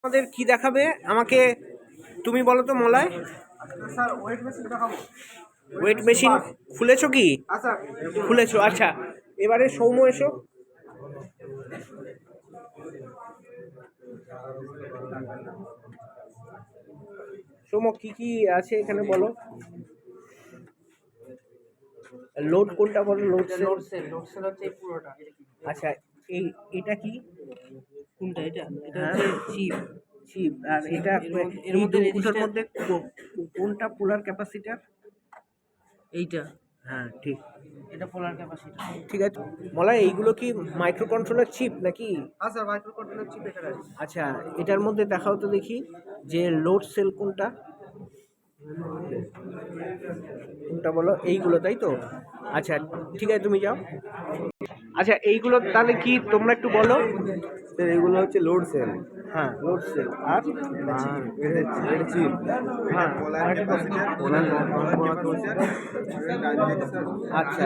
আমাদের কি দেখাবে আমাকে তুমি বলো তো মলয়। স্যার ওয়েট মেশিন দেখাবো। ওয়েট মেশিন খুলেছো কি? আচ্ছা খুলেছো, আচ্ছা। এবারে সৌম্য এসো। সৌম্য কি কি আছে এখানে বলো। লোড কোনটা বলো? লোড সেল হচ্ছে এই পুরোটা। আচ্ছা, এটা কি? কোনটা এটা? এটা হ্যাঁ, হচ্ছে চিপ। চিপ। আর এটা এর এই মধ্যে দুটোর রেজিস্টার মধ্যে কোনটা পোলার ক্যাপাসিটর? এইটা। হ্যাঁ ঠিক। এটা পোলার ক্যাপাসিটর। ঠিক আছে মলয়, এইগুলো কি মাইক্রো কন্ট্রোলার চিপ নাকি? হ্যাঁ স্যার মাইক্রো কন্ট্রোলার চিপ এখানে আছে। আচ্ছা, এটার মধ্যে দেখাও তো দেখি যে লোড সেল কোনটা কোনটা বলো। এইগুলো তাই তো? আচ্ছা ঠিক আছে, তুমি যাও। আচ্ছা, এইগুলো তাহলে কি তোমরা একটু বলো। এগুলো হচ্ছে লোড সেল। হ্যাঁ, লোড সেল। আর এটা চিপ। হ্যাঁ, ওনার আচ্ছা।